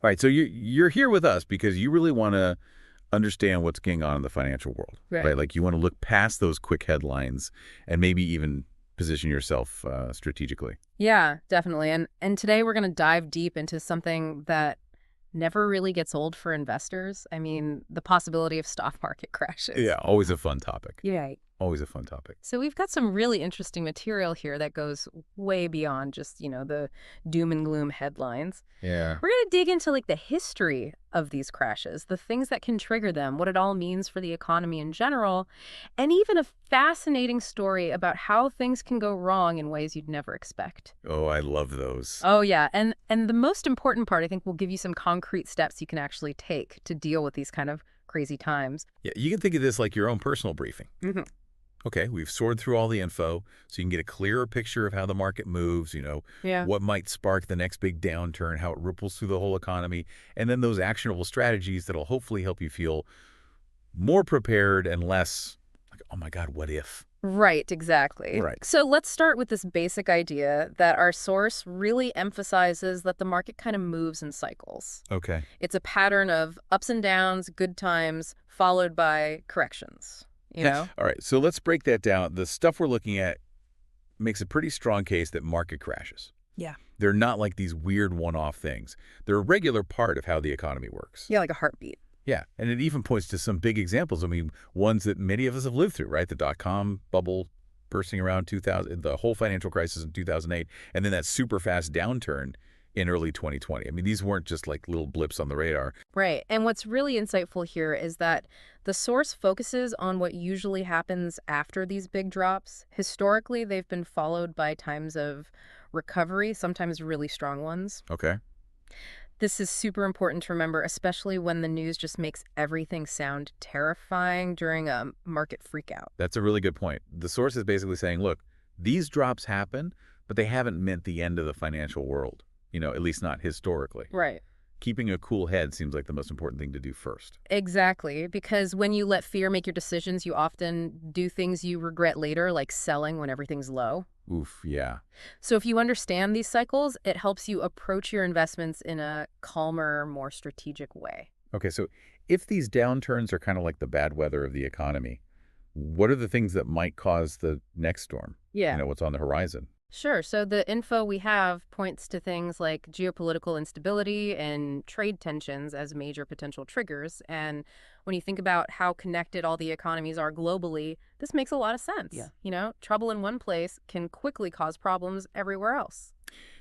All right, so you're here with us because you really want to understand what's going on in the financial world, Right. right? Like you want to look past those quick headlines and maybe even position yourself strategically. Yeah, definitely. And today we're going to dive deep into something that never really gets old for investors. I mean, the possibility of stock market crashes. Yeah, always a fun topic. Yeah. Always a fun topic. So we've got some really interesting material here that goes way beyond just, the doom and gloom headlines. Yeah. We're going to dig into like the history of these crashes, the things that can trigger them, what it all means for the economy in general, and even a fascinating story about how things can go wrong in ways you'd never expect. Oh, I love those. Oh yeah, and the most important part I think will give you some concrete steps you can actually take to deal with these kind of crazy times. Yeah, you can think of this like your own personal briefing. Hmm. Okay, we've sorted through all the info so you can get a clearer picture of how the market moves, Yeah. what might spark the next big downturn, how it ripples through the whole economy, and then those actionable strategies that'll hopefully help you feel more prepared and less like, oh my God, what if? Right, exactly. Right. So let's start with this basic idea that our source really emphasizes that the market kind of moves in cycles. Okay. It's a pattern of ups and downs, good times, followed by corrections, you know? All right, so let's break that down. The stuff we're looking at makes a pretty strong case that market crashes. Yeah. They're not like these weird one-off things. They're a regular part of how the economy works. Yeah, like a heartbeat. Yeah, and it even points to some big examples. I mean, ones that many of us have lived through, right? The dot-com bubble bursting around 2000, the whole financial crisis in 2008, and then that super fast downturn in early 2020. I mean, these weren't just like little blips on the radar. Right. And what's really insightful here is that the source focuses on what usually happens after these big drops. Historically, they've been followed by times of recovery, sometimes really strong ones. Okay. This is super important to remember, especially when the news just makes everything sound terrifying during a market freakout. That's a really good point. The source is basically saying, look, these drops happen, but they haven't meant the end of the financial world, at least not historically. Right. Keeping a cool head seems like the most important thing to do first. Exactly, because when you let fear make your decisions, you often do things you regret later, like selling when everything's low. Oof, yeah. So if you understand these cycles, it helps you approach your investments in a calmer, more strategic way. Okay, so if these downturns are kind of like the bad weather of the economy, what are the things that might cause the next storm? Yeah. What's on the horizon? Sure. So the info we have points to things like geopolitical instability and trade tensions as major potential triggers. And when you think about how connected all the economies are globally, this makes a lot of sense. Yeah. Trouble in one place can quickly cause problems everywhere else.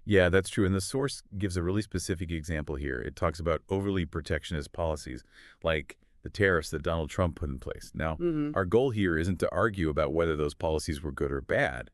Yeah, that's true. And the source gives a really specific example here. It talks about overly protectionist policies, like the tariffs that Donald Trump put in place. Now, Hmm. our goal here isn't to argue about whether those policies were good or bad,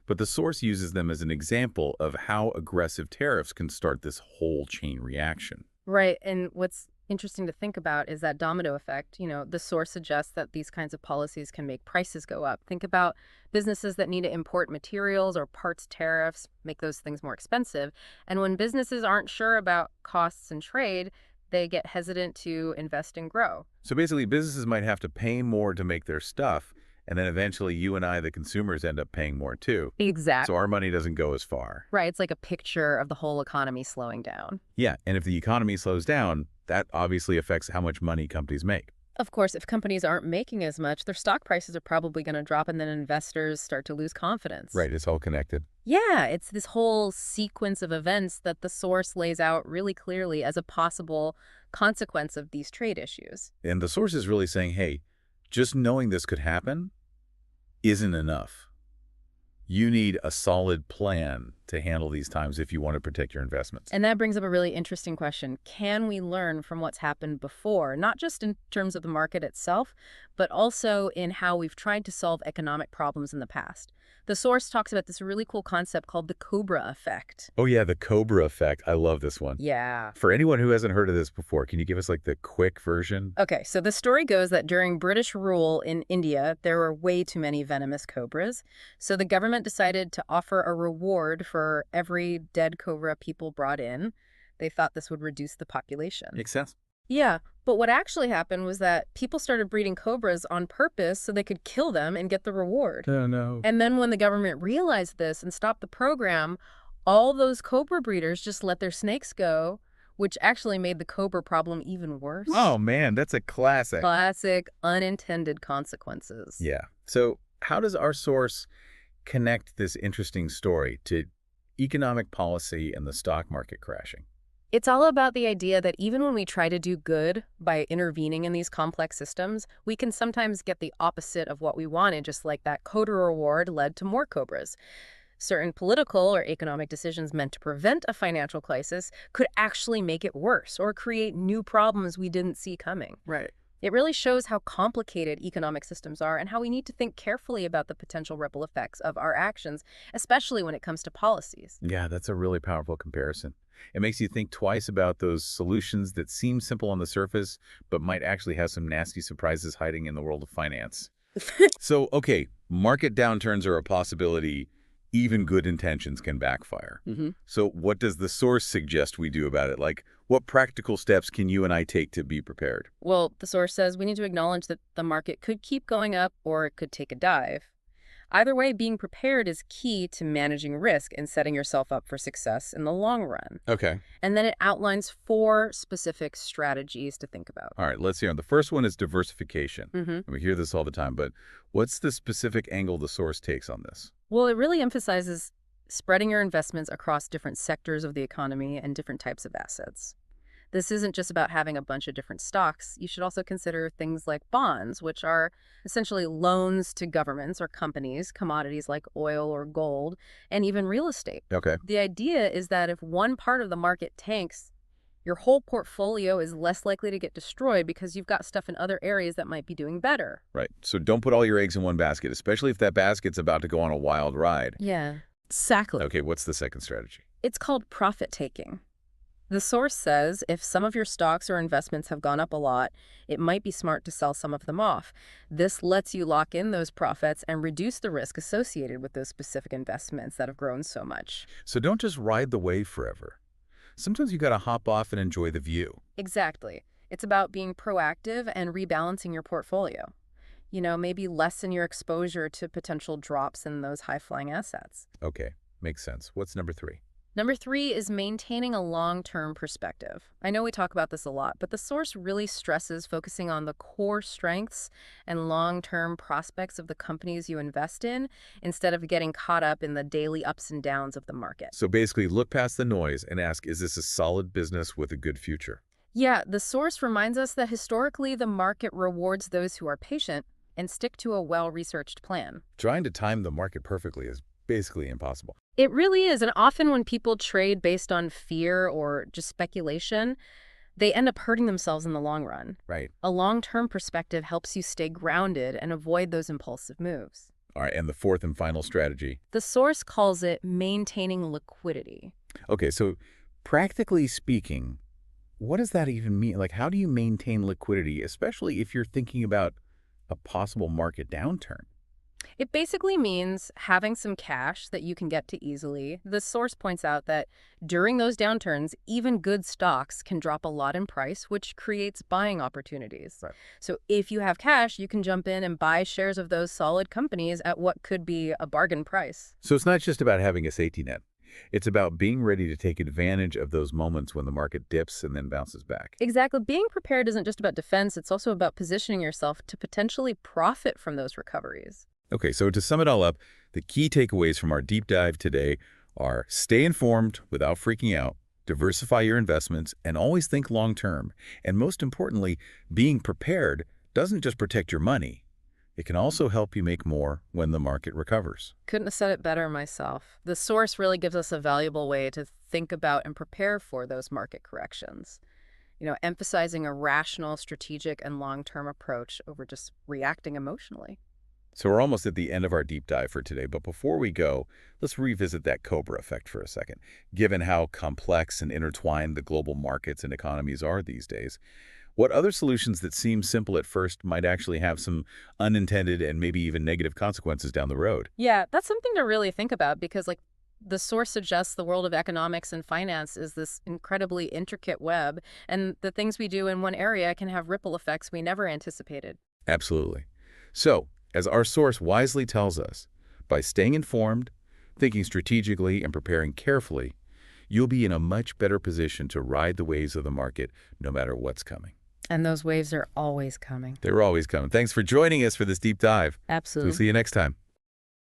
but the source uses them as an example of how aggressive tariffs can start this whole chain reaction. Right. And what's interesting to think about is that domino effect. The source suggests that these kinds of policies can make prices go up. Think about businesses that need to import materials or parts tariffs, make those things more expensive. And when businesses aren't sure about costs and trade, they get hesitant to invest and grow. So basically, businesses might have to pay more to make their stuff, and then eventually you and I, the consumers, end up paying more too. Exactly. So our money doesn't go as far. Right. It's like a picture of the whole economy slowing down. Yeah, and if the economy slows down, that obviously affects how much money companies make. Of course, if companies aren't making as much, their stock prices are probably going to drop and then investors start to lose confidence. Right, it's all connected. Yeah, it's this whole sequence of events that the source lays out really clearly as a possible consequence of these trade issues. And the source is really saying, hey, just knowing this could happen isn't enough. You need a solid plan to handle these times if you want to protect your investments. And that brings up a really interesting question. Can we learn from what's happened before, not just in terms of the market itself, but also in how we've tried to solve economic problems in the past? The source talks about this really cool concept called the Cobra effect. Oh yeah, the Cobra effect. I love this one. Yeah. For anyone who hasn't heard of this before, can you give us like the quick version? Okay, so the story goes that during British rule in India, there were way too many venomous cobras. So the government decided to offer a reward for every dead cobra people brought in. They thought this would reduce the population. Makes sense. Yeah, but what actually happened was that people started breeding cobras on purpose so they could kill them and get the reward. Oh no. And then when the government realized this and stopped the program, all those cobra breeders just let their snakes go, which actually made the Cobra problem even worse. Oh, man, that's a classic. Classic unintended consequences. Yeah. So how does our source connect this interesting story to economic policy and the stock market crashing? It's all about the idea that even when we try to do good by intervening in these complex systems, we can sometimes get the opposite of what we wanted, just like that Coda reward led to more Cobras. Certain political or economic decisions meant to prevent a financial crisis could actually make it worse or create new problems we didn't see coming. Right. It really shows how complicated economic systems are and how we need to think carefully about the potential ripple effects of our actions, especially when it comes to policies. Yeah, that's a really powerful comparison. It makes you think twice about those solutions that seem simple on the surface, but might actually have some nasty surprises hiding in the world of finance. So, okay, market downturns are a possibility. Even good intentions can backfire. So what does the source suggest we do about it? Like, what practical steps can you and I take to be prepared? Well, the source says we need to acknowledge that the market could keep going up or it could take a dive. Either way, being prepared is key to managing risk and setting yourself up for success in the long run. Okay. And then it outlines 4 specific strategies to think about. All right, let's hear them. The first one is diversification. Mm-hmm. We hear this all the time, but what's the specific angle the source takes on this? Well, it really emphasizes spreading your investments across different sectors of the economy and different types of assets. This isn't just about having a bunch of different stocks. You should also consider things like bonds, which are essentially loans to governments or companies, commodities like oil or gold, and even real estate. Okay. The idea is that if one part of the market tanks, your whole portfolio is less likely to get destroyed because you've got stuff in other areas that might be doing better. Right. So don't put all your eggs in one basket, especially if that basket's about to go on a wild ride. Yeah, exactly. Okay, what's the second strategy? It's called profit taking. The source says if some of your stocks or investments have gone up a lot, it might be smart to sell some of them off. This lets you lock in those profits and reduce the risk associated with those specific investments that have grown so much. So don't just ride the wave forever. Sometimes you got to hop off and enjoy the view. Exactly. It's about being proactive and rebalancing your portfolio. Maybe lessen your exposure to potential drops in those high-flying assets. Okay, makes sense. What's number 3? Number 3 is maintaining a long-term perspective. I know we talk about this a lot, but the source really stresses focusing on the core strengths and long-term prospects of the companies you invest in instead of getting caught up in the daily ups and downs of the market. So basically, look past the noise and ask, is this a solid business with a good future? Yeah, the source reminds us that historically the market rewards those who are patient and stick to a well-researched plan. Trying to time the market perfectly is basically impossible. It really is, and often when people trade based on fear or just speculation, they end up hurting themselves in the long run. Right. A long-term perspective helps you stay grounded and avoid those impulsive moves. All right, and the fourth and final strategy. The source calls it maintaining liquidity. Okay, so practically speaking, what does that even mean? Like, how do you maintain liquidity, especially if you're thinking about a possible market downturn? It basically means having some cash that you can get to easily. The source points out that during those downturns, even good stocks can drop a lot in price, which creates buying opportunities. Right. So if you have cash, you can jump in and buy shares of those solid companies at what could be a bargain price. So it's not just about having a safety net. It's about being ready to take advantage of those moments when the market dips and then bounces back. Exactly. Being prepared isn't just about defense. It's also about positioning yourself to potentially profit from those recoveries. Okay, so to sum it all up, the key takeaways from our deep dive today are stay informed without freaking out, diversify your investments, and always think long-term. And most importantly, being prepared doesn't just protect your money. It can also help you make more when the market recovers. Couldn't have said it better myself. The source really gives us a valuable way to think about and prepare for those market corrections. Emphasizing a rational, strategic, and long-term approach over just reacting emotionally. So we're almost at the end of our deep dive for today, but before we go, let's revisit that Cobra effect for a second. Given how complex and intertwined the global markets and economies are these days, what other solutions that seem simple at first might actually have some unintended and maybe even negative consequences down the road? Yeah, that's something to really think about because, the source suggests the world of economics and finance is this incredibly intricate web, and the things we do in one area can have ripple effects we never anticipated. Absolutely. So, as our source wisely tells us, by staying informed, thinking strategically, and preparing carefully, you'll be in a much better position to ride the waves of the market no matter what's coming. And those waves are always coming. They're always coming. Thanks for joining us for this deep dive. We'll Absolutely. see you next time.